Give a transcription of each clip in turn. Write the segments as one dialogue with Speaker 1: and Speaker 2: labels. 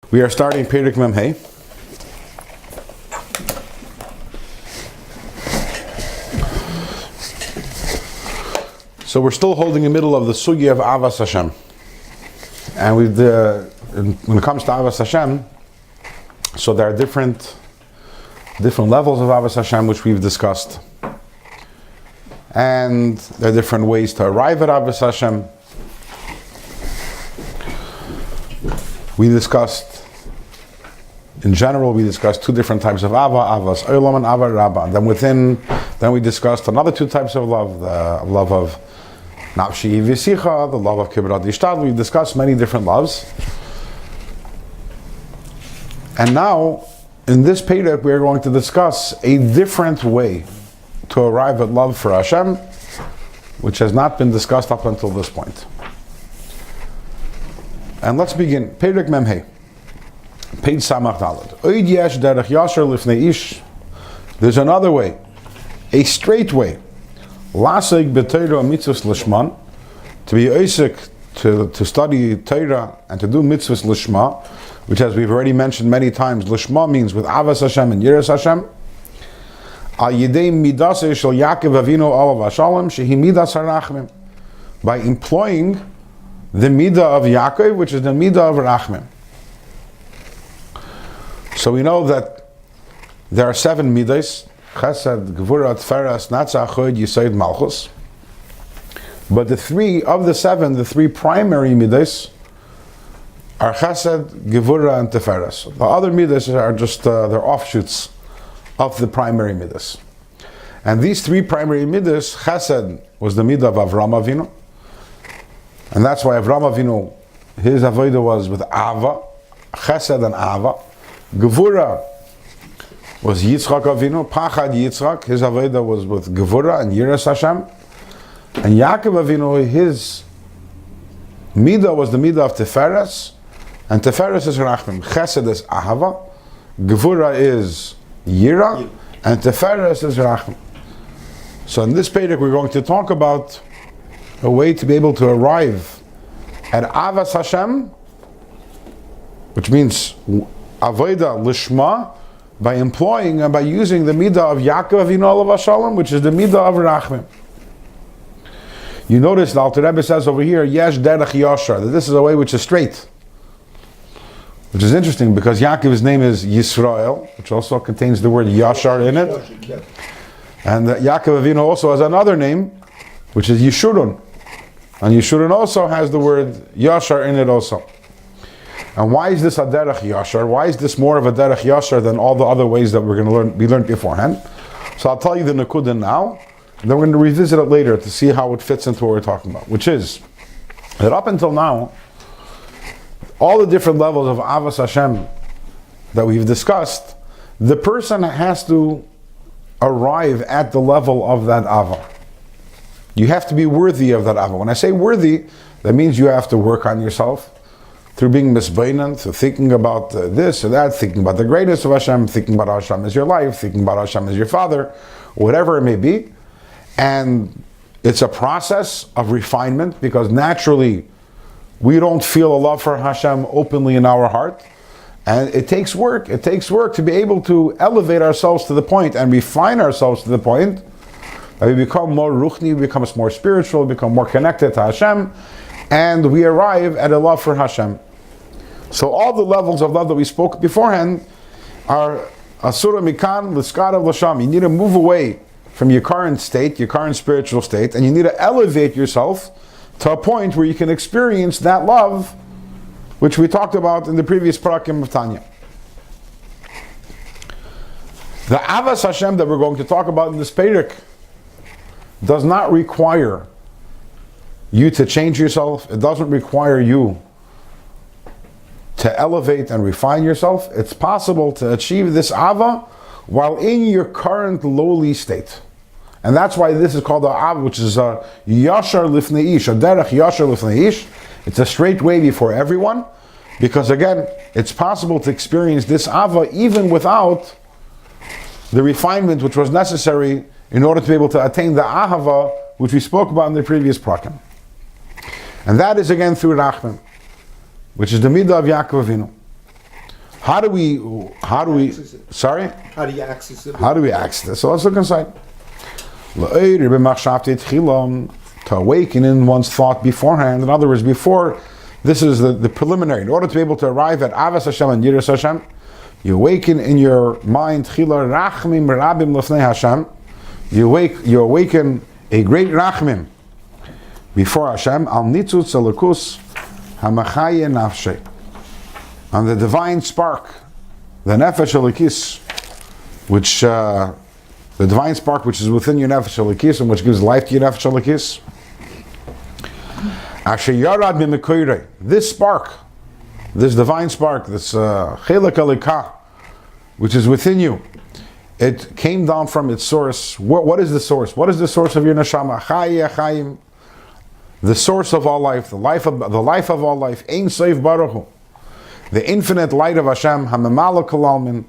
Speaker 1: We are starting Perek Mem Hey. So we're still holding in the middle of the sugya of Avas Hashem. And when it comes to Avas Hashem, so there are different levels of Avas Hashem which we've discussed. And there are different ways to arrive at Avas Hashem. In general, we discussed two different types of Avas Olam and Ava Rabbah. Then we discussed another two types of love, the love of Nafshi V'sicha, the love of Kibrat Ishtad. We discussed many different loves. And now, in this Perek, we are going to discuss a different way to arrive at love for Hashem, which has not been discussed up until this point. And let's begin. Perek Mem Hey. Page Samach Daled. Oid yesh derech yasher lifnei ish. There's another way, a straight way. Lasek b'Torah mitzvahs lishman, to be oisik, to study Torah and to do mitzvahs lishma, which, as we've already mentioned many times, lishma means with Avas Hashem and Yiras Hashem. Al yidei midaseh shel Yaakov Avinu alav hashalom shehi midas harachmim, by employing the midah of Yaakov, which is the midah of rachmim. So we know that there are 7 midas: Chesed, Gevurah, Tferes, Natzach, Chod, Yisod, Malchus. But the three primary midas are Chesed, Gevurah, and Tferes. The other midas are just they're offshoots of the primary midas. And these 3 primary midas, Chesed was the midah of Avram Avinu, and that's why Avram Avinu, his avodah was with Ava, Chesed and Ava. Gevurah was Yitzchak Avinu, Pachad Yitzchak, his avodah was with Gevurah and Yiras Hashem. And Yaakov Avinu, his midah was the midah of Teferes, and Teferes is Rachmim. Chesed is Ahava, Gevurah is Yira, and Teferes is Rachmim. So in this Perek we're going to talk about a way to be able to arrive at Avas Hashem, which means Avodah Lishma, by employing and by using the midah of Yaakov Avinu alav hashalom, which is the midah of Rachmim. You notice the Alter Rebbe says over here, Yesh derech yashar, that this is a way which is straight. Which is interesting because Yaakov's name is Yisrael, which also contains the word Yashar in it. And Yaakov Avinu also has another name, which is Yeshurun. And Yeshurun also has the word Yashar in it also. And why is this a derech yashar? Why is this more of a derech yashar than all the other ways that we're going to be learned beforehand? So I'll tell you the nekudah now, and then we're going to revisit it later to see how it fits into what we're talking about. Which is that up until now, all the different levels of Avas Hashem that we've discussed, the person has to arrive at the level of that Ava. You have to be worthy of that Ava. When I say worthy, that means you have to work on yourself through being misbeinan, through thinking about this or that, thinking about the greatness of Hashem, thinking about Hashem as your life, thinking about Hashem as your father, whatever it may be. And it's a process of refinement, because naturally we don't feel a love for Hashem openly in our heart. And it takes work. It takes work to be able to elevate ourselves to the point and refine ourselves to the point that we become more ruchni, we become more spiritual, we become more connected to Hashem, and we arrive at a love for Hashem. So all the levels of love that we spoke beforehand are Asura Mikan, Liskarav Lasham. You need to move away from your current state, your current spiritual state, and you need to elevate yourself to a point where you can experience that love, which we talked about in the previous parakim of Tanya. The Avas Hashem that we're going to talk about in this Perek does not require you to change yourself. It doesn't require you to elevate and refine yourself. It's possible to achieve this Ava while in your current lowly state. And that's why this is called the Ava, which is a Yashar Lifnei Ish, a Derech Yashar Lifnei Ish. It's a straight way before everyone, because again, it's possible to experience this Ava even without the refinement which was necessary in order to be able to attain the Ahava, which we spoke about in the previous prakim. And that is again through Rachman, which is the midah of Yaakov Avinu. How do we, sorry?
Speaker 2: How do you access it?
Speaker 1: How do we access this? So let's look inside. To awaken in one's thought beforehand. In other words, before, this is the preliminary. In order to be able to arrive at Avas Hashem and Yiras Hashem, you awaken in your mind, Chila Rachmim Rabim Lefnei Hashem. You awaken a great Rachmim before Hashem, Al Nitzutz Elokus Hamachaye Nafshe. On the divine spark, the Nefesh Elikis, which the divine spark which is within your Nefesh Elikis and which gives life to your Nefesh Elikis. Asher Yarad Mimikoire, this spark, this divine spark, this Chelek Elikah, which is within you, it came down from its source. What is the source? What is the source of your neshama? Chaye Chaim, the source of all life, the life of all life. Ein Sof Baruch Hu, the infinite light of Hashem. Hamemala Kalalmin,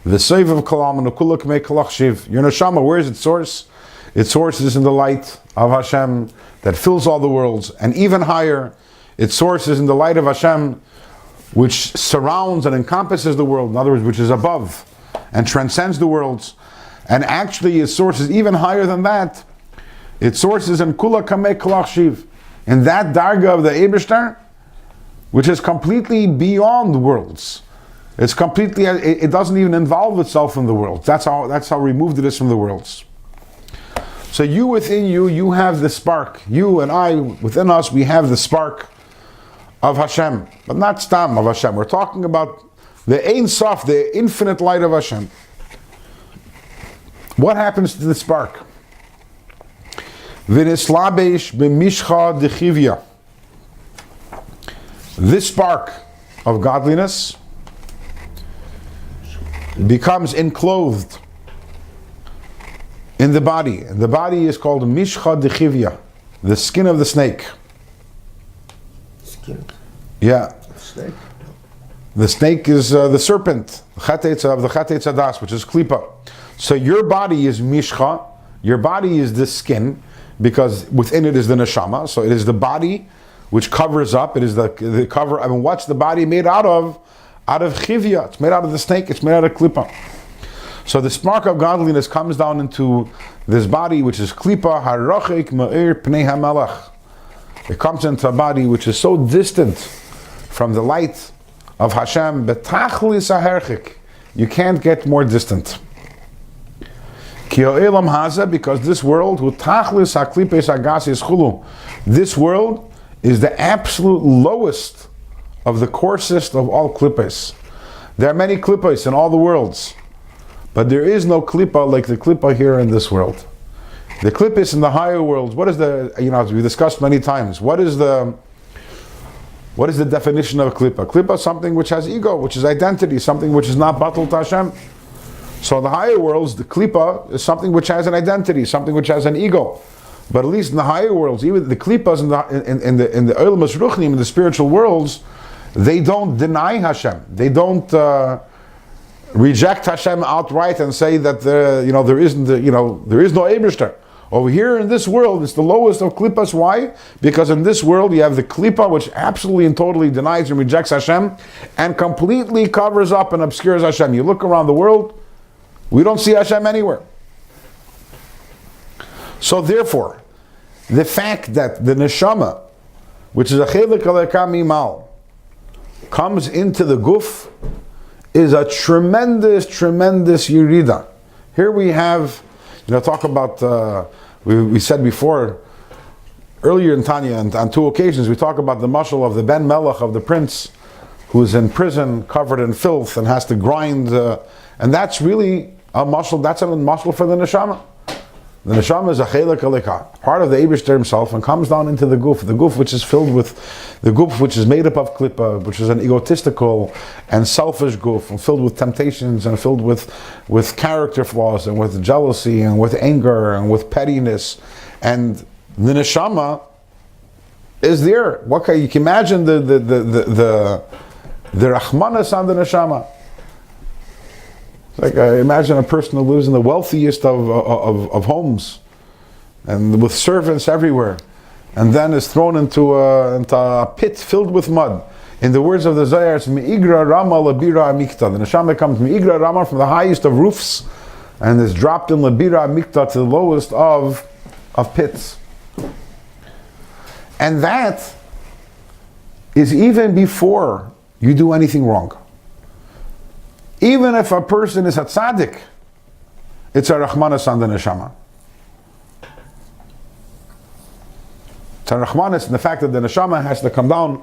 Speaker 1: the Sof of Kalalmin. Ukulak Me Kalach Shiv. Your neshama, where is its source? Its source is in the light of Hashem that fills all the worlds, and even higher, its source is in the light of Hashem, which surrounds and encompasses the world. In other words, which is above and transcends the worlds. And actually, its source is even higher than that. Its source is in Kula Kameh Kalach Shiv, in that darga of the Eibishter, which is completely beyond the worlds. It's completely. It doesn't even involve itself in the world. That's how removed it is from the worlds. So you within you have the spark. You and I within us, we have the spark of Hashem, but not Stam of Hashem. We're talking about the Ein Sof, the infinite light of Hashem. What happens to the spark? V'nislabesh b'mishcha dechivya. This spark of godliness becomes enclosed in the body. And the body is called mishcha dechivya, the skin of the snake.
Speaker 2: Skin.
Speaker 1: Yeah.
Speaker 2: Snake.
Speaker 1: The snake is the serpent, the Chetz Adas, which is klipa. So your body is mishcha, your body is the skin, because within it is the neshama. So it is the body which covers up. It is the cover. I mean, what's the body made out of? Out of chivya. It's made out of the snake. It's made out of klipa. So the spark of godliness comes down into this body, which is klipa harochik ma'ir pnei hamalach. It comes into a body which is so distant from the light of Hashem, betachlis haherchik. You can't get more distant. Ki ha'olam haza, because this world, hu tachlis haklipes hagasis chulu. This world is the absolute lowest of the coarsest of all klippes. There are many klippes in all the worlds, but there is no klippa like the klippa here in this world. The klippes in the higher worlds, what is the, as we discussed many times, what is the definition of a klippa? Klippa is something which has ego, which is identity, something which is not batal to Hashem. So in the higher worlds, the klippa is something which has an identity, something which has an ego. But at least in the higher worlds, even the klippas in the Olam Ruchnim, in the spiritual worlds, they don't deny Hashem. They don't reject Hashem outright and say that there is no Eibishter. Over here in this world, it's the lowest of klippas. Why? Because in this world you have the klippa which absolutely and totally denies and rejects Hashem and completely covers up and obscures Hashem. You look around the world, we don't see Hashem anywhere. So therefore, the fact that the neshama, which is a chelek aleka mimal, comes into the guf, is a tremendous yirida. Here we have, talk about, we said before, earlier in Tanya, and on two occasions, we talk about the mashal of the Ben Melech, of the prince, who's in prison, covered in filth, and has to grind, and that's really a mashal, that's a mashal for the neshama. The neshama is a chelek aleka, part of the Eibishter himself, and comes down into the guf which is filled with, the guf which is made up of klippa, which is an egotistical and selfish guf, and filled with temptations, and filled with character flaws, and with jealousy, and with anger, and with pettiness. And the neshama is there. You can imagine the rachmanas on the neshama. Like imagine a person who lives in the wealthiest of homes, and with servants everywhere, and then is thrown into a pit filled with mud. In the words of the Zohar, it's Me'igra Rama Labira Amikta. The neshama comes Me'igra Rama from the highest of roofs and is dropped in Labira Amikta to the lowest of pits. And that is even before you do anything wrong. Even if a person is a tzaddik, it's a Rahmanas on the neshama. It's a Rahmanas in the fact that the neshama has to come down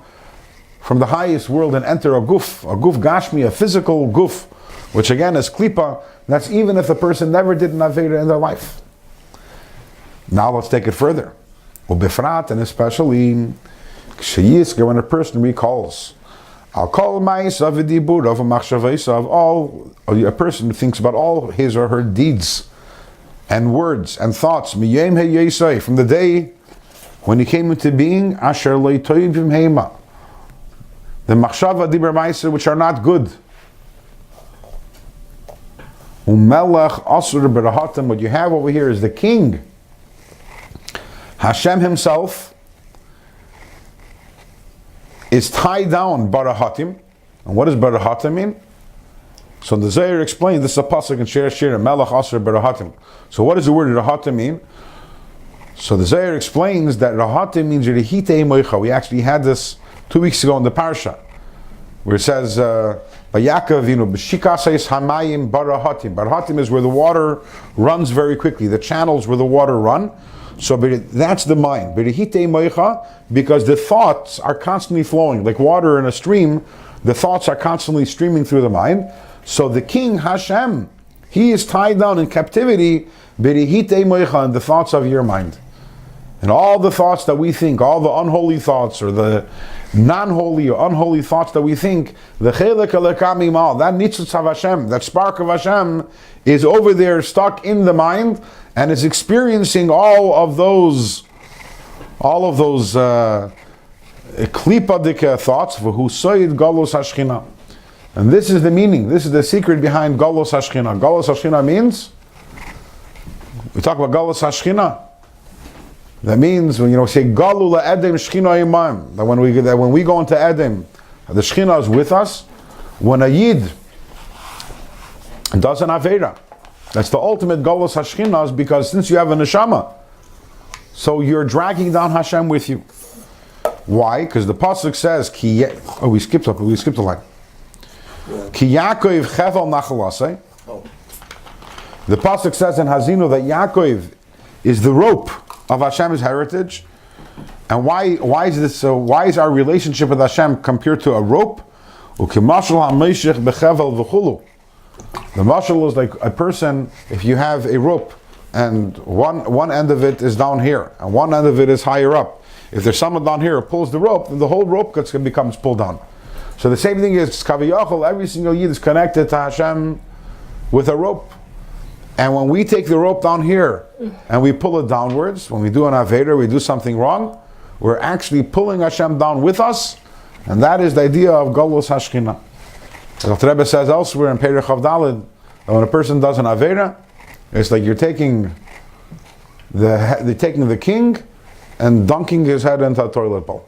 Speaker 1: from the highest world and enter a guf gashmi, a physical guf, which again is klipa. That's even if the person never did an avera in their life. Now let's take it further. Ubifrat, and especially when a person recalls, I'll call ma'is of dibur of machshavos of all a person who thinks about all his or her deeds and words and thoughts miyem heyesay, from the day when he came into being, asher leitoyim heima, the machshava dibur ma'is which are not good. Umelach asur berahatim, what you have over here is the king, Hashem himself, is tied down barahatim. And what does barahatim mean? So the Zohar explained, this is a pasuk in Shir Shir, Melech Asher barahatim. So what does the word rahatim mean? So the Zohar explains that rahatim means rehitei moicha. We actually had this 2 weeks ago in the parsha, where it says, Vayaka vinu b'shikasais hamayim barahatim. Barahatim is where the water runs very quickly, the channels where the water run. So that's the mind, because the thoughts are constantly flowing, like water in a stream. The thoughts are constantly streaming through the mind. So the king Hashem, he is tied down in captivity, in the thoughts of your mind, and all the thoughts that we think, all the unholy thoughts or the non-holy or unholy thoughts that we think, the chelek alekamimal, that nitzutz of Hashem, that spark of Hashem, is over there stuck in the mind. And is experiencing all of those klipadik thoughts. V'husoyid galos hashchina, and this is the meaning. This is the secret behind galos hashchina. Galos hashchina means, we talk about galos hashchina. That means when say galu la'edem shchina imam. That when we go into Edem, the shchina is with us. When a yid does an avera, that's the ultimate galus hashchinas, because since you have a neshama, so you're dragging down Hashem with you. Why? Because the pasuk says, we skipped a line. Ki Yaakov chevel nachalasei. The pasuk says in Hazinu that Yaakov is the rope of Hashem's heritage. And why is this? So why is our relationship with Hashem compared to a rope? Ukimashal hameishich bechevel v'chulu. The mashal is like a person, if you have a rope and one end of it is down here and one end of it is higher up. If there's someone down here who pulls the rope, then the whole rope becomes pulled down. So the same thing is Kaviyachol, every single yid is connected to Hashem with a rope. And when we take the rope down here and we pull it downwards, when we do an Aveda, we do something wrong, we're actually pulling Hashem down with us, and that is the idea of Galus Hashchina. The Rebbe says elsewhere in Perich of Daled that when a person does an Avera, it's like you're taking the king and dunking his head into a toilet bowl.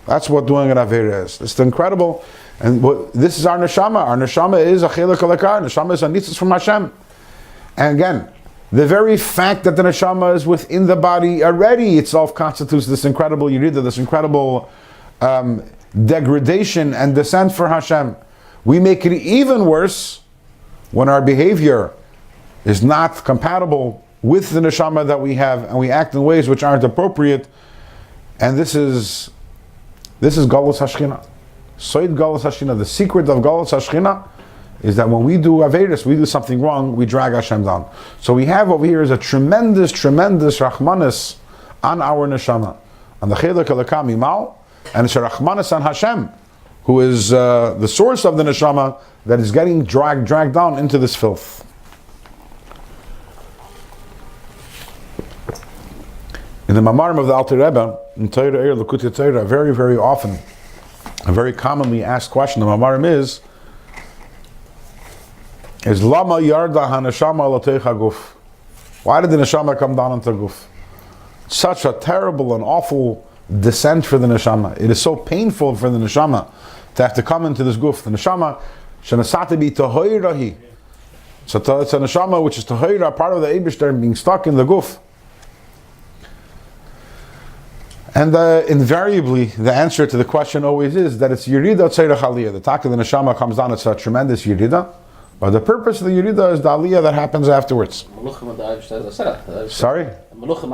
Speaker 1: That's what doing an Avera is. It's incredible. And this is our neshama. Our neshama is a chelek alekar. Neshama is a nitzitz from Hashem. And again, the very fact that the neshama is within the body already itself constitutes this incredible yirida, this incredible degradation and descent for Hashem. We make it even worse when our behavior is not compatible with the neshama that we have, and we act in ways which aren't appropriate. And this is galus hashchina. Soid galus hashchina. The secret of galus hashchina is that when we do averis, we do something wrong, we drag Hashem down. So we have over here is a tremendous rachmanis on our neshama, on the chelek alakam imal, and it's a rachmanis on Hashem, who is the source of the neshama that is getting dragged down into this filth. In the Mamarim of the Alter Rebbe, in Torah Eir L'Kutei Torah, very, very often, a very commonly asked question, the Mamarim is Lama Yarda HaNeshama L'Teicha Guf? Why did the neshama come down into guf? Such a terrible and awful descent for the neshama. It is so painful for the neshama to have to come into this guf. The neshama, shenasate bi tohoirahi. So it's a neshama which is tohoira, part of the Eibishter being stuck in the guf. And invariably, the answer to the question always is that it's Yerida Tzerech Aliyah. The Taka the Neshama comes down, it's a tremendous Yerida. But the purpose of the Yerida is the Aliyah that happens afterwards. Sorry?
Speaker 2: He doesn't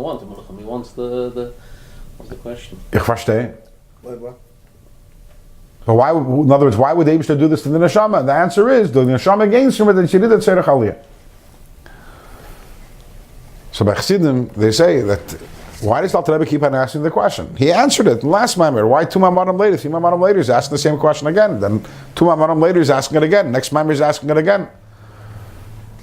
Speaker 2: want the Meluchim, he wants the what's the question?
Speaker 1: Ich verstehe. But why, in other words, why would Eibishter do this to the Neshama? The answer is, the Neshama gains from it, it's Yerida Tzerech Aliyah. So by Chassidim, they say that, why does Alter Rebbe keep on asking the question? He answered it in last Maimer. Why 2 Mamarim later? 3 Mamarim later he's asking the same question again. Then 2 Mamarim later he's asking it again. Next Maimer he's asking it again.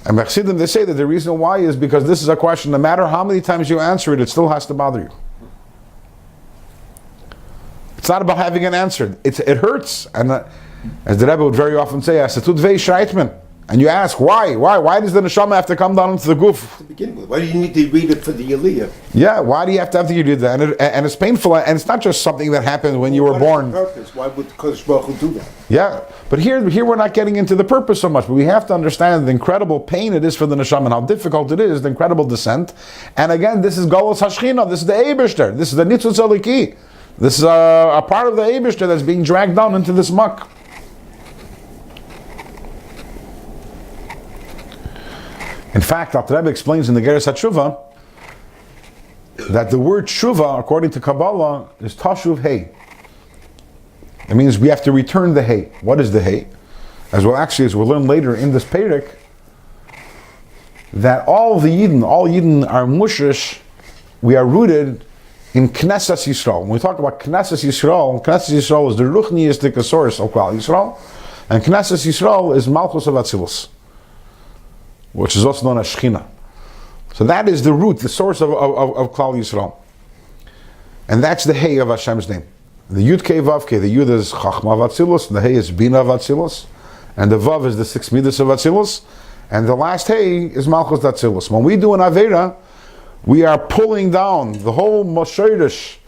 Speaker 1: And Chassidim, they say that the reason why is because this is a question, no matter how many times you answer it, it still has to bother you. It's not about having it answered. It hurts. And as the Rebbe would very often say, Asatut vei shreitmen. And you ask, why? Why does the neshama have to come down into the guf?
Speaker 3: To begin with, why do you need to read it for the Aliyah?
Speaker 1: Yeah, why do you have to do that? And it's painful, and it's not just something that happened when you were born.
Speaker 3: Purpose? Why would Kodesh Baruch Hu do that?
Speaker 1: Yeah, but here we're not getting into the purpose so much, but we have to understand the incredible pain it is for the neshama, and how difficult it is, the incredible descent. And again, this is Golos Hashchina, this is the Eibishter, this is the Nitzutz Eliki. This is a part of the Eibishter that's being dragged down into this muck. In fact, Alter Rebbe explains in the Geras HaTshuva that the word Tshuva, according to Kabbalah, is Tashuv Hey. It means we have to return the Hey. What is the Hey? As we'll learn later in this Perek, that all Yidden are mushish, we are rooted in Knesset Yisrael. When we talk about Knesset Yisrael is the ruchniistic source of Klal Yisrael, and Knesset Yisrael is Malchus of Atzilus, which is also known as Shechina. So that is the root, the source of Klal Yisrael. And that's the Hey of Hashem's name. The Yud Kei Vav Kei, the Yud is Chachma of Atzilus, and the Hey is Bina of Atzilus, and the Vav is the 6 Midas of Atzilus, and the last Hey is Malchus Atzilus. When we do an Avera, we are pulling down the whole Mosheirish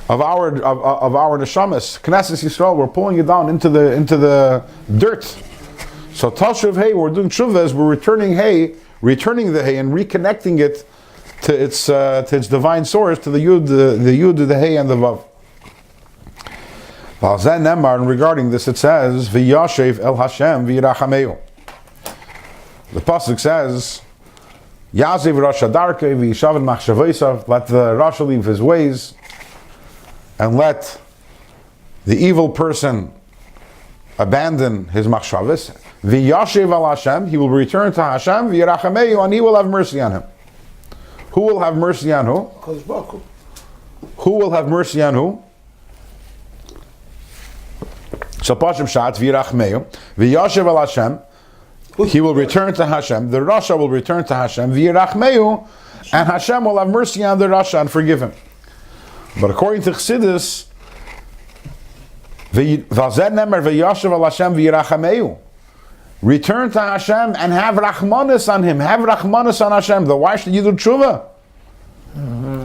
Speaker 1: of our Neshamas, Knesset Yisrael, we're pulling it down into the dirt. So Tashuv Hey, we're doing Tshuva, we're returning the Hey, and reconnecting it to its divine source, to the Yud, the Hey, and the Vav. And regarding this, it says, V'yashev el Hashem v'yirachameu. The pasuk says, Yaziv Rasha Darkei v'yishav machshaveisav. Let the Rasha leave his ways, and let the evil person abandon his machshavos. V'yashev al Hashem, he will return to Hashem, v'yirachameu, and he will have mercy on him. Who will have mercy on who?
Speaker 3: Kodesh Baruch Hu.
Speaker 1: Who will have mercy on who? So Pashem Shat v'yirachmeu v'yashev al Hashem. He will return to Hashem. The Rasha will return to Hashem. V'yirachmeu, and Hashem will have mercy on the Rasha and forgive him. But according to Chassidus, v'zed nemer v'yashev al Hashem v'yirachmeu. Return to Hashem and have rachmanis on him. Have rachmanis on Hashem. Then why should you do tshuva?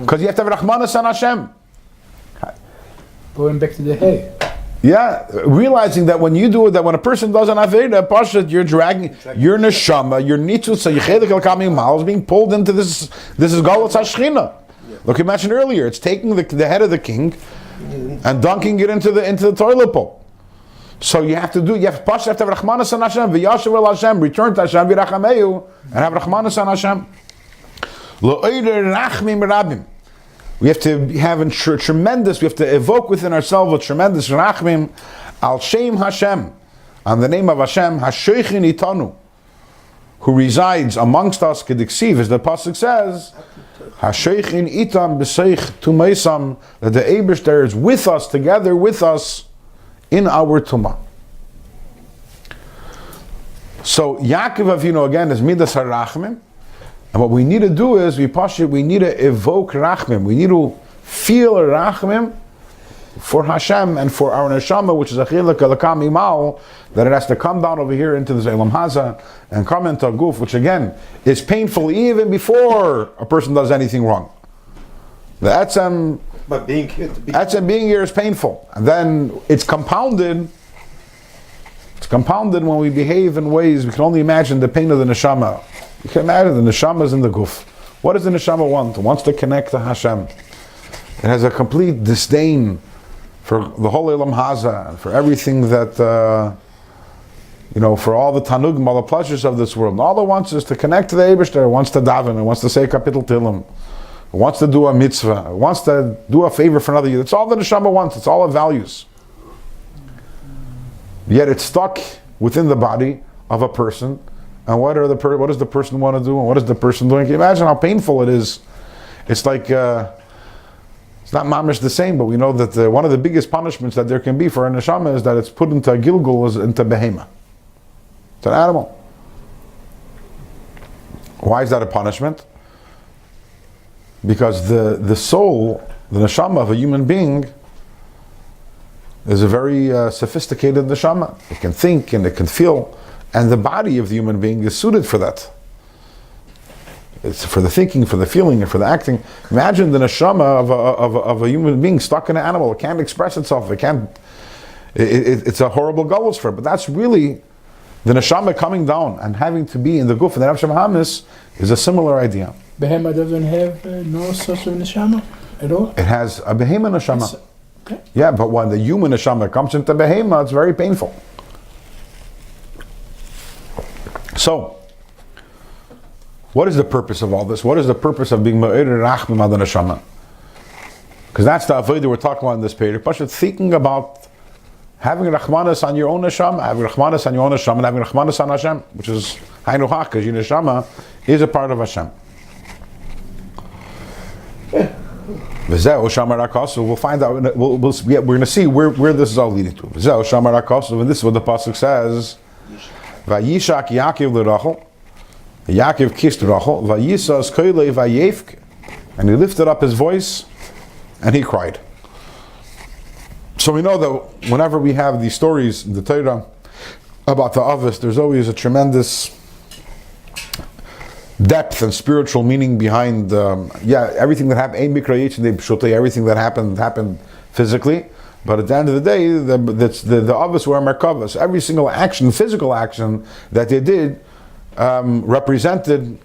Speaker 1: Because you have to have rachmanis on Hashem.
Speaker 4: Going back to the Hay.
Speaker 1: Yeah, realizing that when you do it, that when a person does an Aveda, Pashat, you're dragging your neshama, your nitzutz, your chedek el kamim mal is being pulled into this. This is Galutz Hashchina. Look, you mentioned earlier, it's taking the head of the king and dunking it into the toilet bowl. So you have to have Rachmanas on Hashem, v'yashav el Hashem, return to Hashem, v'rachameu, and have Rachmanas on Hashem. Lo'oider rachmim rabim. We have to have tremendous, we have to evoke within ourselves a tremendous rachmim al Shem Hashem, on the name of Hashem, Hashoichin Itanu, who resides amongst us, Kediksiv, as the Pasuk says, Hashoichin Itam b'seich tumeisam, that the Eibishter is with us, together with us, in our Tumah. So Yaakov Avinu again is Midas HaRachmim, and what we need to do is we need to evoke Rachmim. We need to feel a Rachmim for Hashem and for our Neshama, which is a Chilek Elokam Imal, that it has to come down over here into the Elam Haza and come into a Guf, which again is painful even before a person does anything wrong. The Etzem
Speaker 3: But being here to be.
Speaker 1: That's it, being here is painful. And then it's compounded. It's compounded when we behave in ways we can only imagine the pain of the neshama. You can imagine the neshama is in the guf. What does the neshama want? It wants to connect to Hashem. It has a complete disdain for the whole Elam Haza, and for everything that, for all the tanugim, all the pleasures of this world. And all it wants is to connect to the Eibishter. It wants to daven. It wants to say kapitel tilim. It wants to do a mitzvah. It wants to do a favor for another. That's all the neshama wants. It's all it values. Yet it's stuck within the body of a person. And what does the person want to do? And what is the person doing? Can you imagine how painful it is? It's like, it's not mamish the same, but we know that one of the biggest punishments that there can be for a neshama is that it's put into a gilgul, into behema. It's an animal. Why is that a punishment? Because the soul, the neshama of a human being, is a very sophisticated neshama. It can think and it can feel, and the body of the human being is suited for that. It's for the thinking, for the feeling, and for the acting. Imagine the neshama of a human being stuck in an animal. It can't express itself. It's a horrible galus for it. But that's really the neshama coming down and having to be in the guf and the nefesh hamis is a similar idea.
Speaker 4: Behema doesn't have no such a neshama at all?
Speaker 1: It has a behema neshama.
Speaker 4: Okay.
Speaker 1: Yeah, but when the human neshama comes into behema, it's very painful. So, what is the purpose of all this? What is the purpose of being ma'ir rachmim ad neshama? Because that's the avodah we're talking about in this period. But thinking about having rachmanas on your own neshama, having rachmanas on your own neshama, and having rachmanas on Hashem, which is hainu hach, because your neshama is a part of Hashem. We'll find out. We're going to see where this is all leading to. And this is what the pasuk says. Vayishak Yaakov l'Rachel. Yaakov kissed Rachel. Vayisas koilei vayevk, and he lifted up his voice, and he cried. So we know that whenever we have these stories in the Torah about the Avos, there's always a tremendous depth and spiritual meaning behind everything that happened. Everything that happened physically. But at the end of the day, the Avos were Merkavas. Every single action, physical action that they did, represented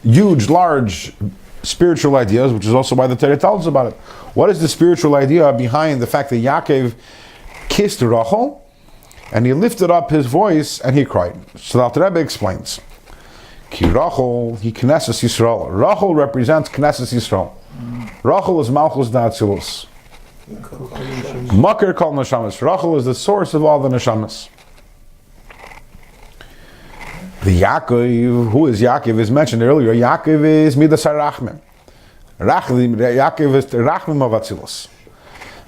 Speaker 1: huge, large spiritual ideas, which is also why the Torah tells us about it. What is the spiritual idea behind the fact that Yaakov kissed Rachel and he lifted up his voice and he cried? So the Alter Rebbe explains. Ki Rachel, he Knesset Yisrael. Rachel represents Knesset Yisrael. Rachel is Malchus Da'atzilus. Makir kol neshamas. Rachel is the source of all the neshamas. The Yaakov, who is Yaakov, is mentioned earlier. Yaakov is Midas HaRachmim. Yaakov is the Rachmim of Atzilus.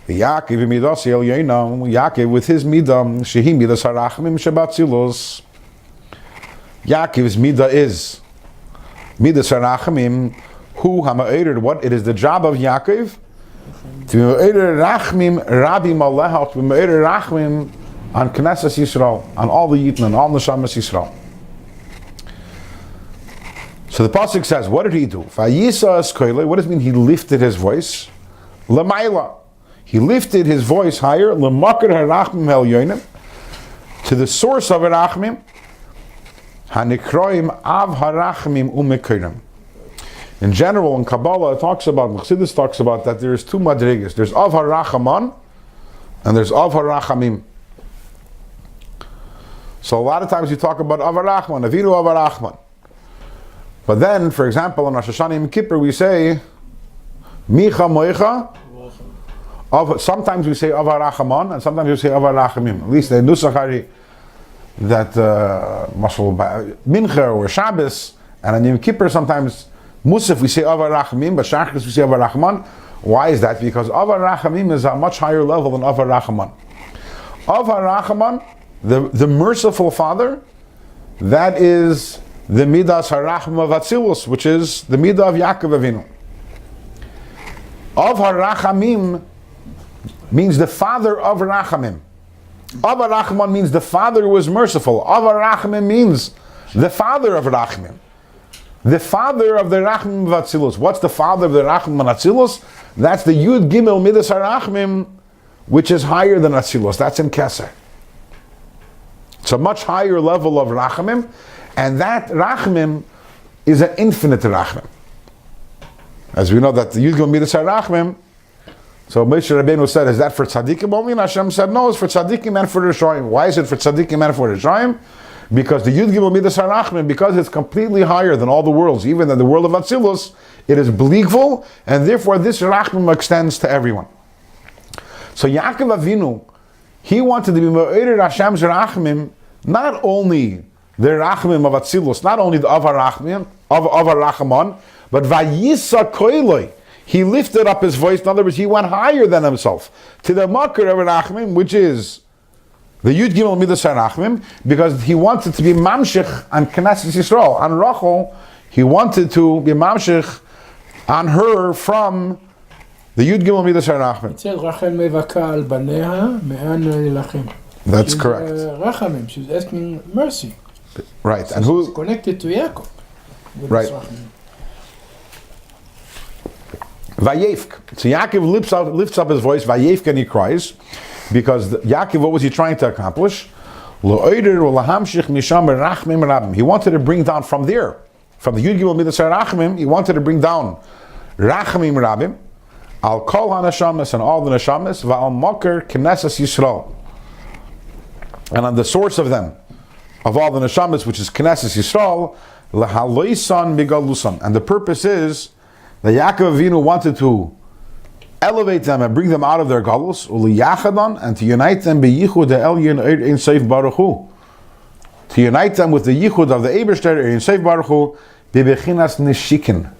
Speaker 1: The Yaakov Midas Elyoinam. Yaakov with his Midam, Shehi Midas HaRachmim Shebatzilus. Yaakov's Midah is Midas HaRachmim. Who Hama'ered? What it is the job of Yaakov to be Me'erer Rachmim Rabbi Malach, to be Me'erer Rachmim on Knesset Yisrael, on all the Yitnan, all the Neshamas Yisrael. So the pasuk says, what did he do? Vayisas koilei. What does it mean? He lifted his voice. Lamaila. He lifted his voice higher. Lemakar harachmim elyonim, to the source of harachmim. Hanikroim av harachmim umekirim. In general, in Kabbalah, it talks about, Chassidus talks about that there's two madrigas. There's Av HaRachaman and there's Av HaRachamim. So a lot of times you talk about Av HaRachman, Avinu Av HaRachman. But then, for example, in Rosh Hashanah Yom Kippur, we say Micha Moicha. Sometimes we say Av HaRachaman and sometimes we say Av HaRachamim. At least the Nusachari that Mincha or Shabbos, and on Yom Kippur sometimes Musaf we say Av HaRachamim, but Shachris we say Av HaRachman. Why is that? Because Av HaRachamim is a much higher level than Av HaRachaman. Av HaRachaman, the merciful Father, that is the Midas HaRacham of Atzilus, which is the Midah of Yaakov Avinu. Av HaRachamim means the father of Rachamim. Av HaRachman means the father who is merciful. Av HaRachamim means the father of Rachamim. the father of the Rachmim Vatzilus. What's the father of the Rachmim Vatzilus? That's the Yud Gimel Midas HaRachmim, which is higher than Atzilus. That's in Keser. It's a much higher level of Rachmim, and that Rachmim is an infinite Rachmim. As we know that the Yud Gimel Midas HaRachmim, so Moshe Rabbeinu said, is that for tzaddikim only? And Hashem said, no, it's for tzaddikim and for Rishoyim. Why is it for tzaddikim and for Rishoyim? Because the Yud Gimel Midas HaRachmim, because it's completely higher than all the worlds, even than the world of Atzilus, it is bligvul, and therefore this Rachmim extends to everyone. So Yaakov Avinu, he wanted to be Me'orer Hashem's Rachmim, not only the Rachmim of Atzilus, not only the Avar Rachmim, Avar Rachamon, but Vayisa Koiloi. He lifted up his voice. In other words, he went higher than himself to the Makar of Rachmim, which is the Yud Gimel Midas HaRachmim, because he wanted to be Mamshich on Knesset Yisrael. On Rachel, he wanted to be Mamshich on her from the Yud Gimel Midas HaRachmim.
Speaker 4: It says Rachel mevaka al baneha me'an lilachem.
Speaker 1: That's
Speaker 4: She's,
Speaker 1: correct.
Speaker 4: Rachamim, she's asking mercy.
Speaker 1: Right.
Speaker 4: So
Speaker 1: And
Speaker 4: it's
Speaker 1: who?
Speaker 4: connected to Yaakov. with
Speaker 1: Right.
Speaker 4: this Rachamim.
Speaker 1: Vayevk. So Yaakov lifts up his voice, Vayevk, and he cries, because Yaakov, what was he trying to accomplish? He wanted to bring down from there, from the Yud Gimel Midas HaRachmim, he wanted to bring down Rachamim Rabim, Al Kol HaNeshamas, and all the Neshamas, Va'al Makar Knesset Yisrael. And on the source of them, of all the Neshamas, which is Knesset Yisrael, L'Haloisan Migalusan. And the purpose is that Yaakov Avinu wanted to elevate them and bring them out of their galus, uliyachadan, and to unite them beyichud elyon ein seif baruch hu. To unite them with the yichud of the Eibishter ein seif baruch hu, bebechinas nishikin,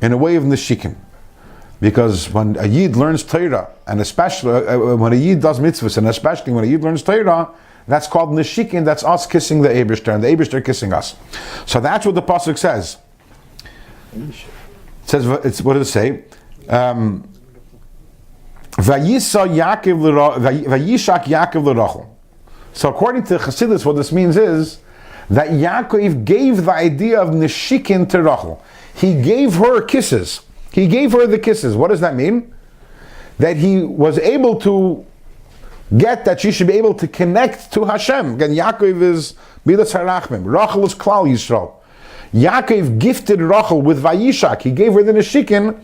Speaker 1: in a way of nishikin. Because when a yid learns Torah, and especially when a yid does mitzvahs, and especially when a yid learns Torah, that's called nishikin. That's us kissing the Eibishter, and the Eibishter kissing us. So that's what the pasuk says. It says, what does it say? Vayishak Yaakov l'Rachel. So according to Chassidus, what this means is that Yaakov gave the idea of nishikin to Rachel. He gave her kisses. He gave her the kisses. What does that mean? That he was able to get that she should be able to connect to Hashem. Again, Yaakov is Midas HaRachmim. Rachel is Klal Yisrael. Yaakov gifted Rachel with Vayishak. He gave her the nishikin.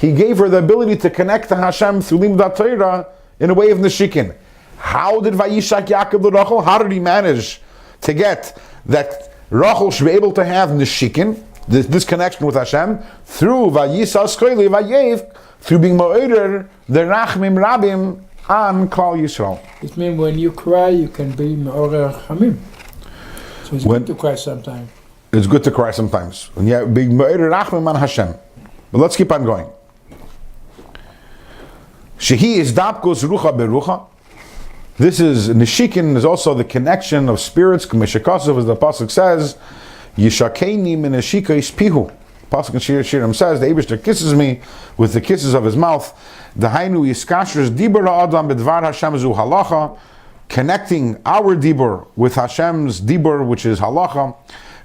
Speaker 1: He gave her the ability to connect to Hashem through Limdat Torah in a way of nishikin. How did Vayishak Yaakov the Rachel? How did he manage to get that Rachel should be able to have nishikin, this connection with Hashem, through Vayisas Koili Vayev, through being Mo'eder, the Rachmim Rabim on Klal Yisrael.
Speaker 4: It means when you cry, you can be Me'orer Rachamim. So it's good to cry sometimes.
Speaker 1: It's good to cry sometimes. When you're being Me'orer Rachmim on Hashem. But let's keep on going. Shehi is Dapkos Rucha Berucha. This is Nishikin, is also the connection of spirits. Kamishakosov, as the Pasuk says, Yishakeni min Neshika Ispihu. Pasuk in Shir Shirim says, the Eibishter kisses me with the kisses of his mouth. The Hainu Yiskashers Dibur Adam Bedvar Hashem Zu Halacha, connecting our Dibur with Hashem's Dibur, which is Halacha.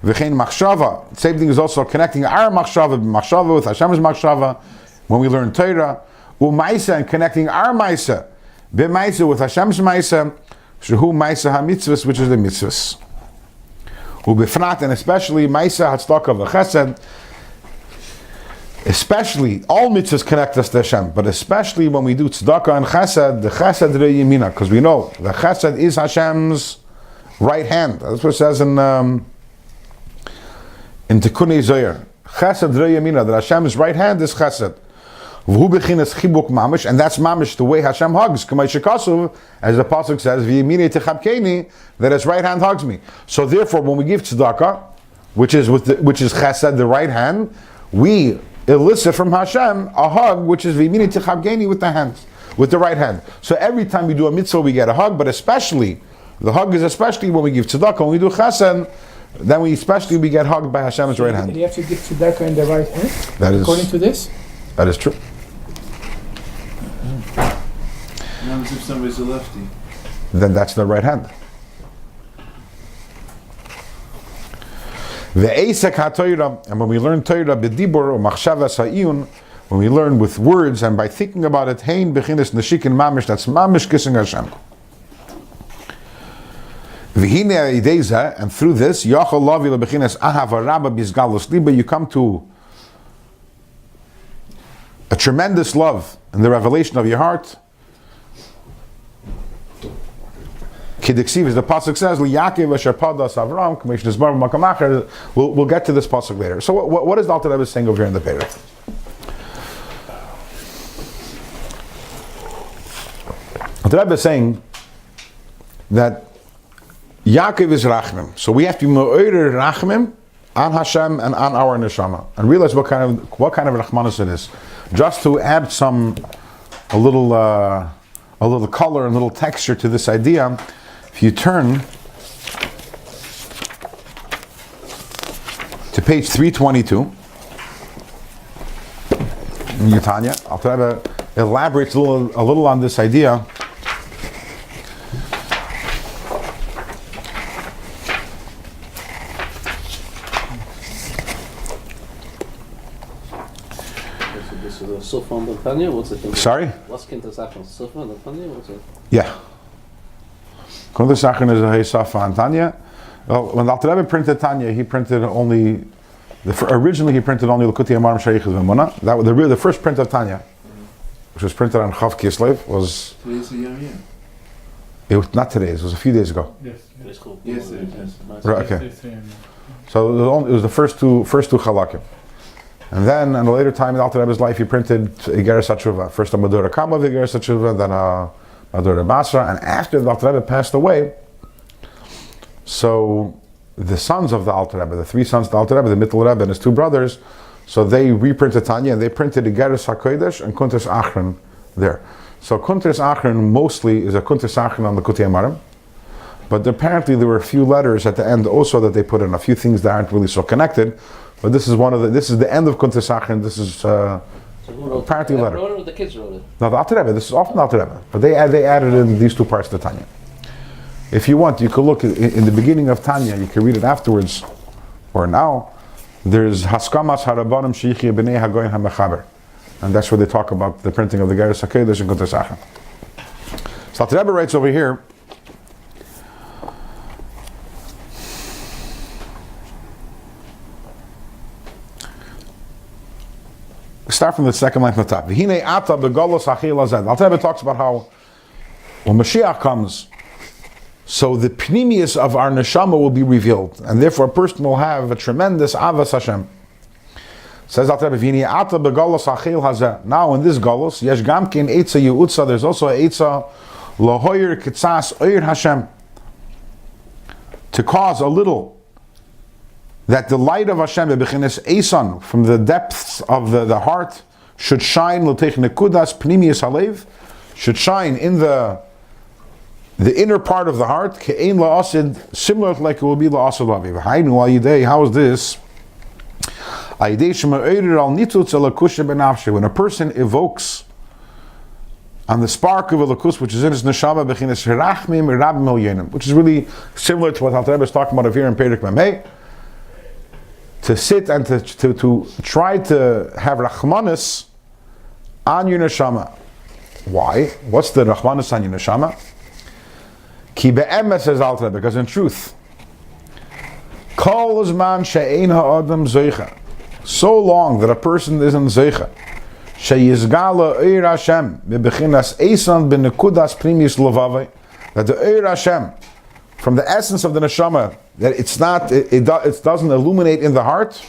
Speaker 1: V'chein Machshava. Same thing is also connecting our Machshava with Hashem's Machshava when we learn Torah. U'maisa, and connecting our Maisa, B'maisa with Hashem's Maisa, Shehu Maisa HaMitzvahs, which is the Mitzvahs. U'befrat, and especially Maisa HaTzdaka V'chesed, especially, all mitzvahs connect us to Hashem, but especially when we do tzedakah and chesed, the chesed re'yimina, because we know the chesed is Hashem's right hand. That's what it says in Tikkun Zohar. Chesed re'yimina, that Hashem's right hand is chesed. V'hu b'chinas chibuk mamish, and that's mamish, the way Hashem hugs. K'may shekasuv, as the pasuk says, v'yimini techabkeni, that His right hand hugs me. So therefore, when we give tzedakah, which is chesed, the right hand, we elicit from Hashem a hug, which is v'yimini techabkeni, with the hands, with the right hand. So every time we do a mitzvah, we get a hug, but especially, the hug is especially when we give tzedakah, when we do chesed, then we get hugged by Hashem's right hand.
Speaker 4: You have to give tzedakah in the right hand?
Speaker 1: That is,
Speaker 4: according to this?
Speaker 1: That is true.
Speaker 5: What if somebody's a lefty?
Speaker 1: Then that's the right hand. Ve'esek ha'Torah, and when we learn Torah b'dibur or machshavas ha'iyun, when we learn with words and by thinking about it, hein bechinas neshikin mamish, that's mamish kissing Hashem. V'hine ha'ideza, and through this, yachol lavi lebechinas ahava rabba bizgalus liba, you come to a tremendous love in the revelation of your heart. Kidiksiv, as the pasuk says, "Liyakiv asher padas Avram k'meish nizbar b'makam acher." We'll get to this pasuk later. So, what is the Alter Rebbe saying over here in the Perek? Alter Rebbe is saying that Yaakov is rachmim, so we have to be me'orer rachmim on Hashem and on our neshama, and realize what kind of rachmanis it is. Just to add a little color and a little texture to this idea, if you turn to page 322 in your Tanya, I'll try to elaborate a little on this idea.
Speaker 2: Sufa and Tanya, what's it?
Speaker 1: Sorry?
Speaker 2: What's Kinta Sachin? Sufa and Tanya, what's it?
Speaker 1: Yeah. Kinta Sachin is a Safa and Tanya. Well, when the Alter Rebbe printed Tanya, he printed only, originally he printed only L'Kutei Amarim Sheiches V'Emunah. That was the first print of Tanya, which was printed on Chav Kislev, was...
Speaker 5: Today's a Yom Yom.
Speaker 1: It was not today, it was a few days ago.
Speaker 5: Yes, yes.
Speaker 1: Right, okay. So it was the first two Chalakim. And then, in a later time in the Alter Rebbe's life, he printed Igeres HaTshuva. First a Madura Kama of Igeres HaTshuva, then a Madura Basra. And after the Alter Rebbe passed away, so the sons of the Alter Rebbe, the three sons of the Alter Rebbe, the Mittel Rebbe and his two brothers, so they reprinted Tanya, and they printed Igeres HaKodesh and Kuntres Achron there. So Kuntres Achron mostly is a Kuntres Achron on the Kutei Amarim. But apparently there were a few letters at the end also that they put in, a few things that aren't really so connected. But this is this is the end of Kuntres Achron. This is apparently a letter.
Speaker 2: Wrote it or the kids wrote it?
Speaker 1: No, the Alter Rebbe. This is often the Alter Rebbe. But they added in these two parts of the Tanya. If you want, you could look in the beginning of Tanya. You can read it afterwards, or now. There's Haskamas Harabanim Sheichi B'nei Hagoyin HaMechaber, and that's where they talk about the printing of the Geras HaKodesh and Kuntres Achron. So Alter Rebbe writes over here. Start from the second line from the top. V'hinei ata begalos hachil hazeh. Alter Rebbe talks about how when Mashiach comes, so the pnimius of our neshama will be revealed, and therefore a person will have a tremendous avas Hashem. Says Alter Rebbe, v'hinei ata begalos hachil hazeh. Now in this galos, yesh gam kin eitza yeutza. There's also a eitza lahoyer kitzas oyer Hashem, to cause a little, that the light of Hashem, bechinas esan, from the depths of the heart, should shine, l'teich nekudas pnimius halev, should shine in the inner part of the heart, ke'ein la'asid, similar to like it will be la'asid lavi. V'hainu ayidei, how is this? Ayidei shema'oirir al nitutz elakusha benafshe, when a person evokes on the spark of a lakus, which is in his neshama, bechinas rachmim rab milyonim, which is really similar to what Alter Rebbe is talking about over here in Perek Memhei, to sit and to try to have rachmanis on your neshama. Why? What's the rachmanis on your neshama? Ki be'emes, says Alter Rebbe, because in truth, kol zman she'ein ha'adam zeicha, so long that a person isn't zeicha, she'yizgala oir Hashem bebechinas esan benekudas primis lovavai, that the oir Hashem, from the essence of the neshama, that it doesn't illuminate in the heart.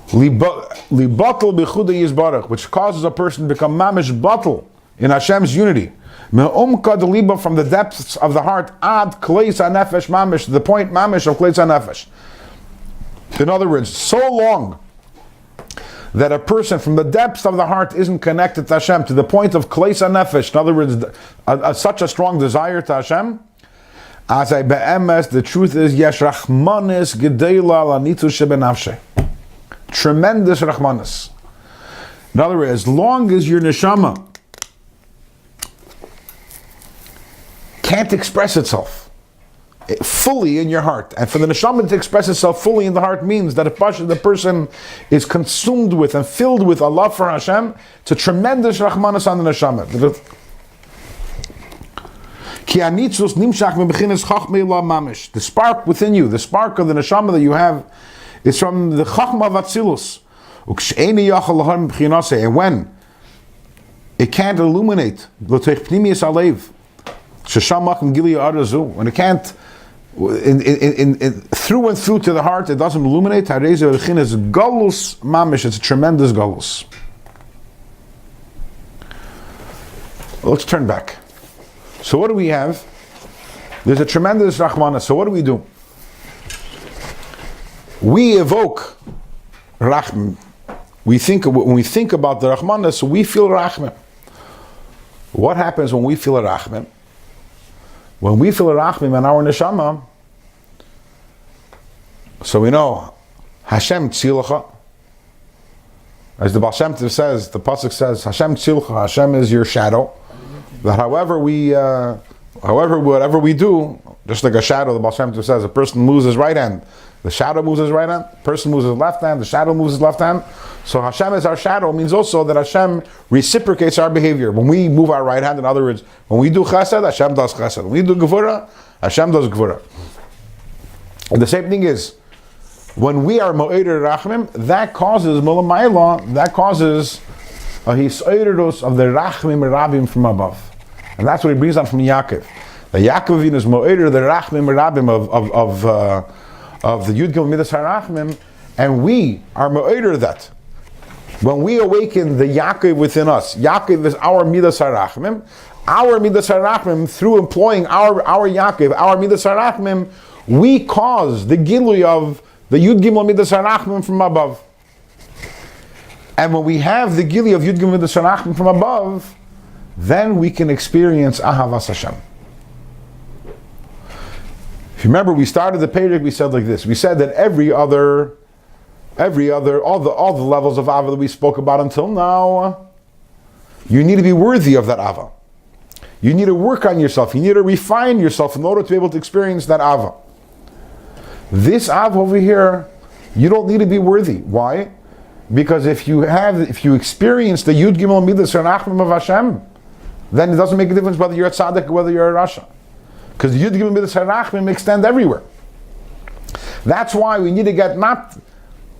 Speaker 1: Libatel b'chuda yizbarach, which causes a person to become mamish batel in Hashem's unity. Me'umka deliba, from the depths of the heart, ad kleis hanefesh mamish, the point mamish of kleis hanefesh. In other words, so long that a person from the depths of the heart isn't connected to Hashem to the point of kleis hanefesh, in other words, such a strong desire to Hashem, as I be'emes, the truth is, yesh rachmanis gedeila lanitu shebenafshe, tremendous rachmanis. In other words, as long as your neshama can't express itself fully in your heart. And for the neshama to express itself fully in the heart means that if the person is consumed with and filled with Allah for Hashem, it's a tremendous rahmanas on the neshama. The spark within you, the spark of the neshama that you have, is from the chachma of Atzilus. And when it can't illuminate, when it can't, through and through to the heart, it doesn't illuminate. It's galus mamish. It's a tremendous galus. Let's turn back. So what do we have? There's a tremendous rahmana. So what do? We evoke rachman. When we think about the rahmana, so we feel rachman. What happens when we feel a rachman? When we feel a rachman in our neshama, so we know Hashem tzilacha. As the Baal Shem Tov says, the pasuk says, Hashem tzilacha. Hashem is your shadow. That whatever we do, just like a shadow, the Baal Shem Tov says, a person moves his right hand, the shadow moves his right hand, the person moves his left hand, the shadow moves his left hand. So Hashem is our shadow means also that Hashem reciprocates our behavior. When we move our right hand, in other words, when we do chesed, Hashem does chesed. When we do gevura, Hashem does gevura. And the same thing is, when we are mo'eder rachmim, that causes mulamayla, that causes a hisoiderus of the rachmim rabim from above. And that's what he brings on from Yaakov. The Yaakov is mo'eder the rachmim rabim of the Yud Gimel Midas HaRachmim, and we are mo'eder that. When we awaken the Yaakov within us, Yaakov is our Midas HaRachmim. Our Midas HaRachmim, through employing our Yaakov, our Midas HaRachmim, we cause the Gilui of the Yud Gimel Midas HaRachmim from above. And when we have the Gilui of Yud Gimel Midas HaRachmim from above, then we can experience Ahavas Hashem. If you remember, we started the Perek, we said like this. We said that all the levels of Ava that we spoke about until now, you need to be worthy of that Ava. You need to work on yourself. You need to refine yourself in order to be able to experience that Ava. This Ava over here, you don't need to be worthy. Why? Because if you experience the Yud Gimel Midas Rachmim of Hashem, then it doesn't make a difference whether you're a tzaddik or whether you're a rasha. Because the Yud Gimel Midas Rachmim extend everywhere. That's why we need to get not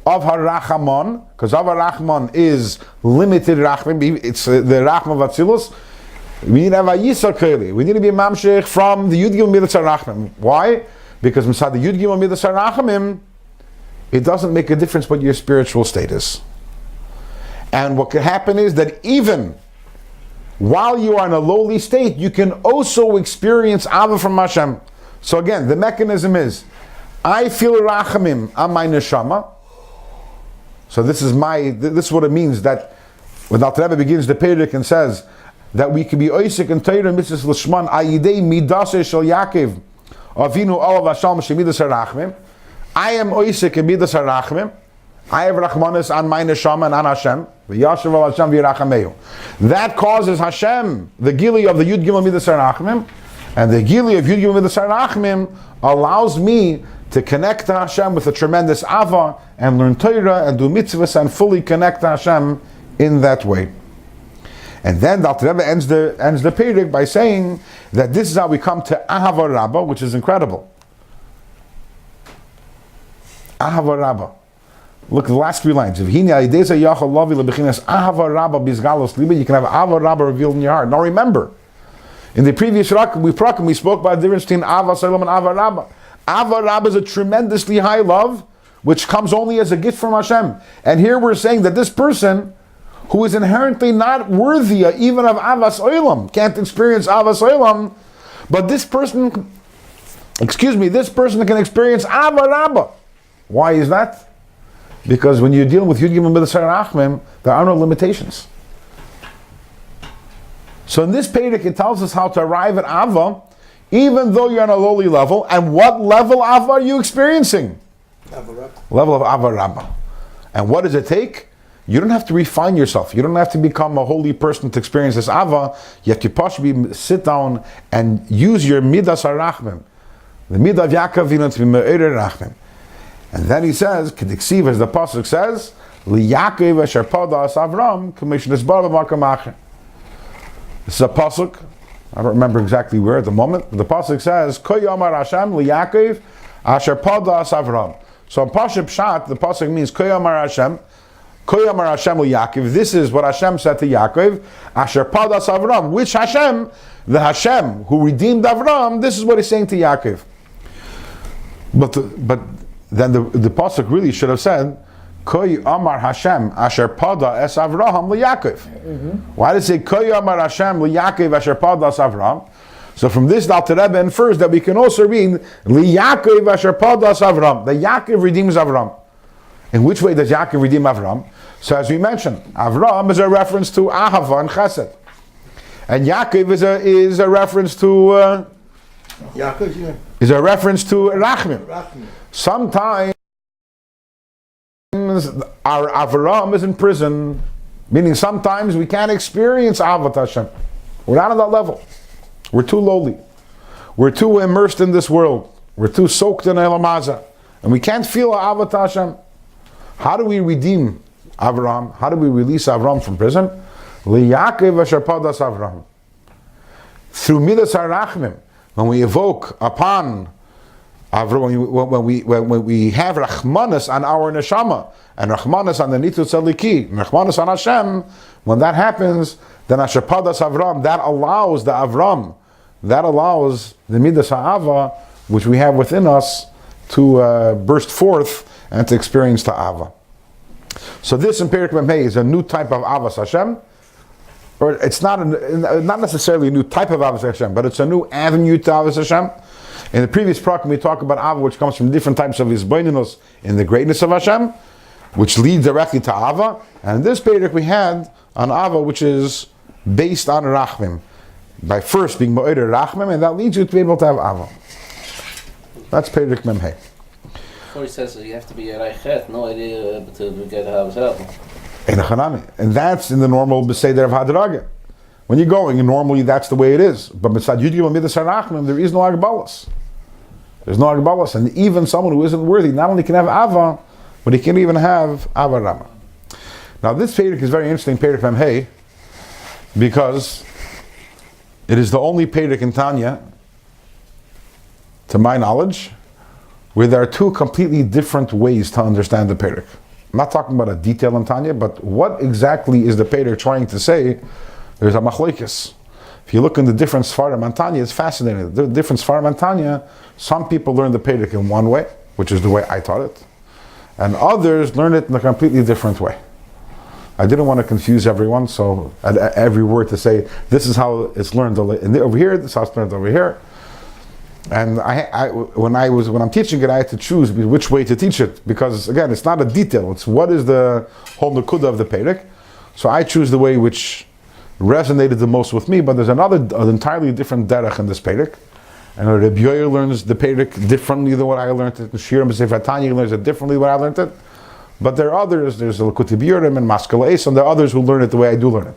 Speaker 1: of Harachamon, because of Harachmon is limited Rachmim, it's the Rachmim of Atzilus. We need to have a Yisar Keli. We need to be Mamshech from the Yud Gimel Midas Rachmim. Why? Because inside the Yud Gimel Midas Rachmim, it doesn't make a difference what your spiritual state is. And what can happen is that even while you are in a lowly state, you can also experience Ava from Hashem. So again, the mechanism is, I feel Rachamim on my neshama. So this is what it means that when the Alter Rebbe begins the Perek and says that we can be Oisik and Torah Mitzvahs L'Shman Ayidei Midaseh Shel Yaakov Avinu Olav Hashem Shemidas HaRachmim. I am Oisik and Midas HaRachmim. I have Rachmanis on my neshama and on Hashem. V'yashav al Hashem v'yirachameu. That causes Hashem, the Gili of the Yud Gimel Midas HaRachmim, and the Gili of Yud Gimel Midas HaRachmim allows me to connect to Hashem with a tremendous Ava and learn Torah and do mitzvahs and fully connect to Hashem in that way. And then the Alter Rebbe ends the Perek by saying that this is how we come to Ahava Rabbah, which is incredible. Ahava Rabbah. Look at the last three lines. You can have Ahava Rabbah revealed in your heart. Now remember, in the previous Rakim, we spoke about the difference between Ava Salam and Ava Rabbah. Ava Rabbah is a tremendously high love, which comes only as a gift from Hashem. And here we're saying that this person, who is inherently not worthy even of Avas Olam, can't experience Avas Olam, but this person can experience Ava Rabbah. Why is that? Because when you're dealing with Yud Gimel Midas HaRachmim, there are no limitations. So in this Perek, it tells us how to arrive at Ava, even though you're on a lowly level. And what level Ava are you experiencing? Level of Ava Rabbah. And what does it take? You don't have to refine yourself. You don't have to become a holy person to experience this Ava. You have to possibly sit down and use your Midas HaRachmim, The midah of Yaakov Avinu to be me'erer rachmim. And then he says, K'diksiv, as the pasuk says, L'Yaakov asher padas Avram commissioned his bar b'makam acher. This is a pasuk. I don't remember exactly where at the moment, but the pasuk says, Ko yomar Hashem L'Yaakov asher padas Avram. So in Pashup Pshat, the pasuk means Ko yomar Hashem L'Yaakov. This is what Hashem said to Yaakov, asher padas Avram. Which Hashem? The Hashem who redeemed Avram. This is what he's saying to Yaakov. But then the pasuk really should have said, Koy Amar Hashem Asher Pada Es Avraham LeYaakov. Why does it say Koy Amar Hashem LeYaakov Asher Pada Es Avraham? So from this the Alter Rebbe infers that we can also read LeYaakov Asher Pada Es Avraham. That Yaakov redeems Avram. In which way does Yaakov redeem Avram? So as we mentioned, Avram is a reference to Ahava and Chesed, and Yaakov is a reference to
Speaker 3: Yaakov,
Speaker 1: is a reference to Rachmim.
Speaker 3: Rachmim.
Speaker 1: Sometimes our Avram is in prison, meaning sometimes we can't experience Avat Hashem. We're not on that level. We're too lowly. We're too immersed in this world. We're too soaked in Elam Hazah. And we can't feel Avat Hashem. How do we redeem Avram? How do we release Avram from prison? L'Yaakov asher padas Avram. Through Midas HaRachmim, when we evoke upon Avram, when we have Rachmanas on our Neshama, and Rachmanas on the Nitzutz Eliki, and Rachmanas on Hashem, when that happens, then Asher Padas Avram, that allows the Avram, that allows the Midas Ha'ava, which we have within us, to burst forth and to experience Ta'ava. So this in Perek Mem Hey is a new type of Avas Hashem, or it's not necessarily a new type of Avas Hashem, but it's a new avenue to Avas Hashem. In the previous program, we talk about Ava, which comes from different types of Yisbaininus in the greatness of Hashem, which leads directly to Ava. And in this Perek, we had an Ava which is based on Rachmim, by first being Mo'eder Rachmim, and that leads you to be able to have Ava. That's Perek Mem Hey.
Speaker 2: Before he says that you have to be a Reichet, no idea to get Havas help.
Speaker 1: And that's in the normal Beseder of Hadraga. When you're going, normally that's the way it is. But beside Yudgim Midas HaRachmim, there is no Agbalas. There's no Agbalas. And even someone who isn't worthy not only can have Ava, but he can even have Ava Rama. Now this Perek is very interesting, Perek Mem Hey, because it is the only Perek in Tanya, to my knowledge, where there are two completely different ways to understand the Perek. I'm not talking about a detail in Tanya, but what exactly is the Perek trying to say? There's a machlokes. If you look in the different Sfarim on Tanya, it's fascinating. The different Sfarim on Tanya, some people learn the Perek in one way, which is the way I taught it, and others learn it in a completely different way. I didn't want to confuse everyone, so every word to say, this is how it's learned over here, this is how it's learned over here. And when I'm teaching it, I had to choose which way to teach it, because again, it's not a detail. It's what is the whole nekuda of the Perek. So I choose the way which resonated the most with me. But there's an entirely different derech in this Perek. And Rabbi Yoel learns the Perek differently than what I learned it. Shira B'Sefer Tanya learns it differently than what I learned it. But there are others. There's the L'Kutei B'Yorim and Maskele Eis, and there are others who learn it the way I do learn it.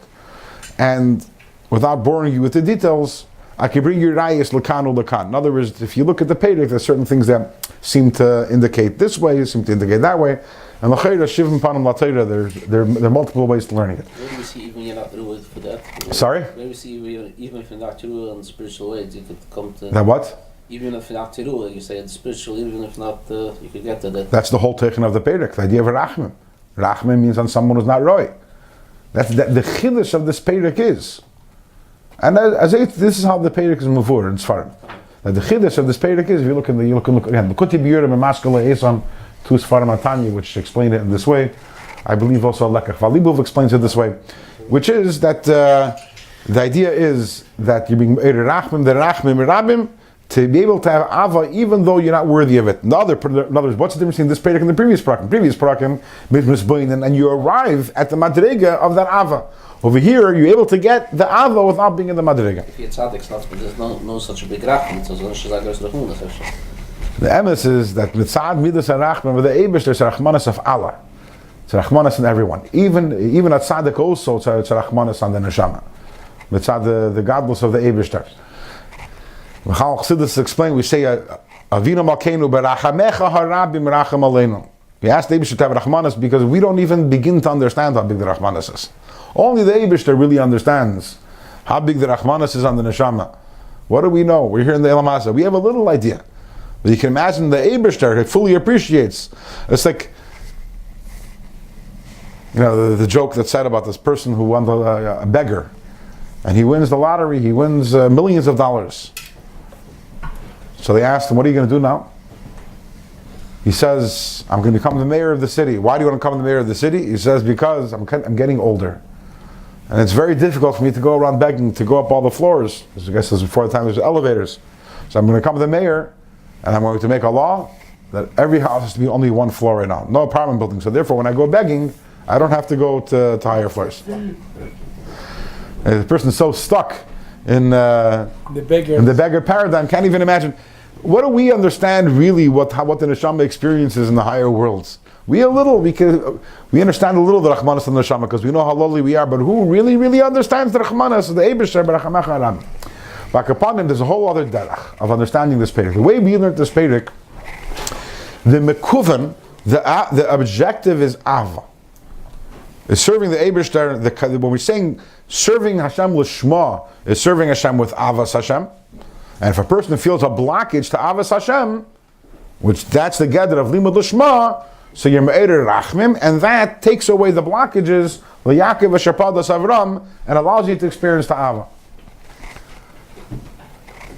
Speaker 1: And without boring you with the details, I can bring you rayas lakan or lakan. In other words, if you look at the Perek, there's certain things that seem to indicate this way, seem to indicate that way. And l'chayra shivim panim latayra, there are multiple ways to learning it.
Speaker 2: Where do we see even you're not true for that?
Speaker 1: Sorry?
Speaker 2: Where we see even if you're not true in spiritual ways, you could come to
Speaker 1: That what?
Speaker 2: Even if you're not true, you say it's spiritual. Even if not, you could get to that.
Speaker 1: That's the whole techen of the Perek, the idea of rachmim. Rachmim means on someone who's not roy. That's the chiddush of this Perek is. And this is how the Perek is mavur in Sfarim. Now the chiddush of this Perek is, if you look again, the L'Kutei B'Yorim and Maskele Eis on two Sfarim on Tanya, which explain it in this way. I believe also Lekach Valibov explains it this way, which is that the idea is that you're being Rachmim, the Rachmim, Rabim, to be able to have Ava even though you're not worthy of it. In other words, what's the difference between this Perek and the previous Prakim? Previous Prakim, and you arrive at the Madrega of that Ava. Over here, you're able to get the Ava without being in the Madrega.
Speaker 2: If you're tzaddik, but there's no such a big rachman, so there's
Speaker 1: the emes is that mitzad midas harachman, with the Eibush, there's rachmanis of Allah. It's rachmanis in everyone. Even at tzaddik also, it's rachmanis on the neshama. Mitzad the godless of the Eibush. Chachsidus explain, we say a Avinu Malkeinu berachamecha harabim racham aleinu. We asked the Eibishter to have Rachmanis because we don't even begin to understand how big the Rachmanis is. Only the Eibishter really understands how big the Rachmanis is on the Neshama. What do we know? We're here in the Elamasa. We have a little idea. But you can imagine the Eibishter fully appreciates. It's like, the joke that's said about this person who won a beggar. And he wins the lottery. He wins millions of dollars. So they asked him, what are you going to do now? He says, I'm going to become the mayor of the city. Why do you want to become the mayor of the city? He says, because I'm getting older. And it's very difficult for me to go around begging to go up all the floors. I guess this was before the time there's elevators. So I'm going to become the mayor, and I'm going to make a law that every house has to be only one floor right now. No apartment building. So therefore, when I go begging, I don't have to go to higher floors. And the person is so stuck in the beggar paradigm, can't even imagine. What do we understand really what the neshama experiences in the higher worlds? We understand a little the Rachmanis and the neshama because we know how lowly we are, but who really understands the Rachmanis, the Eibishter b'Rachamecha Haram? Back upon him, there's a whole other derech of understanding this Perek. The way we learned this Perek, the mekuvan, the objective is Ava. Is serving the Eibishter, when we're saying serving Hashem l'shma, is serving Hashem with Avas Hashem. And if a person feels a blockage to Avas Hashem, which that's the gather of Limud L'Shma, so you're Me'eder Rachmim, and that takes away the blockages, L'Yaakov V'Shapadas Avram, and allows you to experience Ta'ava.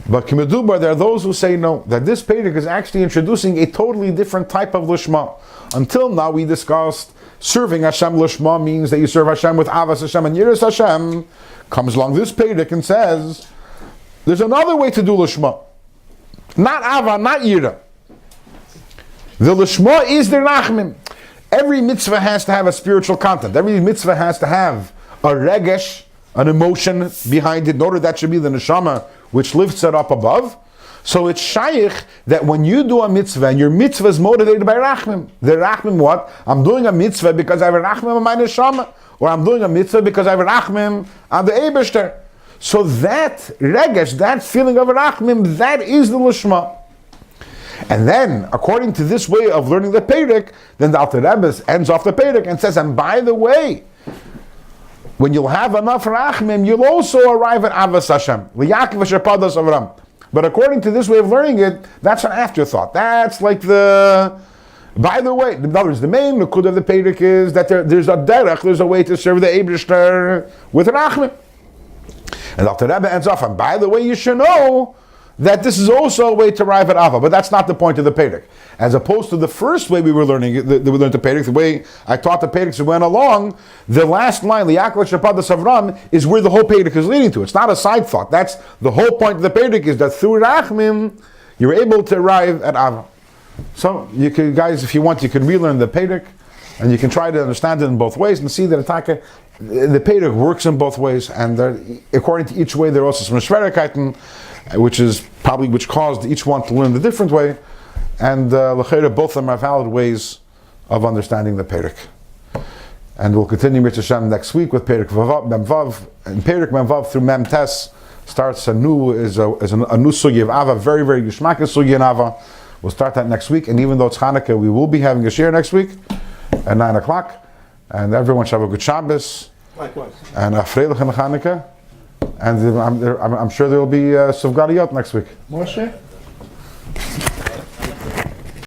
Speaker 1: But Kimedubar, there are those who say no, that this Perek is actually introducing a totally different type of L'Shma. Until now we discussed serving Hashem L'Shma means that you serve Hashem with Avas Hashem, and Yiras Hashem comes along this Perek and says, there's another way to do Lishma. Not Ava, not Yira. The Lishma is the Rachmim. Every mitzvah has to have a spiritual content. Every mitzvah has to have a regesh, an emotion behind it. In order that should be the neshama which lifts it up above. So it's shaykh that when you do a mitzvah and your mitzvah is motivated by Rachmim. The Rachmim what? I'm doing a mitzvah because I have a Rachmim on my neshama. Or I'm doing a mitzvah because I have a Rachmim on the Eibishter. So that regesh, that feeling of rachmim, that is the lishma. And then, according to this way of learning the Perek, then the Alter Rebbe ends off the Perek and says, and by the way, when you'll have enough rachmim, you'll also arrive at Avas Hashem. L'Yaakov V'Shapadas Avram. But according to this way of learning it, that's an afterthought. That's like by the way, in other words, the main nukud of the Perek is that there's a derech, there's a way to serve the Eibishter with rachmim. And Alter Rebbe ends off, and by the way, you should know that this is also a way to arrive at Ava, but that's not the point of the Perek. As opposed to the first way we were learning it, we learned the Perek, the way I taught the Perek as we went along, the last line, L'Yaakov Shapadas Avram, is where the whole Perek is leading to. It's not a side thought. That's the whole point of the Perek, is that through Rachmim, you're able to arrive at Ava. So, you can, guys, if you want, you can relearn the Perek, and you can try to understand it in both ways, and see that the Perek works in both ways, and according to each way, there are also some Shverikaitin, which caused each one to learn the different way, and l'chayra, both of them are valid ways of understanding the Perek. And we'll continue with Hashem next week with Perek Memvav, and Perek Memvav through Mem Tes starts a new sugi of Ava, very very gishmak sugi in Ava. We'll start that next week, and even though it's Hanukkah, we will be having a shir next week at 9 o'clock. And everyone should have a good Shabbos.
Speaker 3: Likewise.
Speaker 1: And a Freilich in Hanukkah. And I'm sure there will be Suvgadiyot next week.
Speaker 4: Moshe?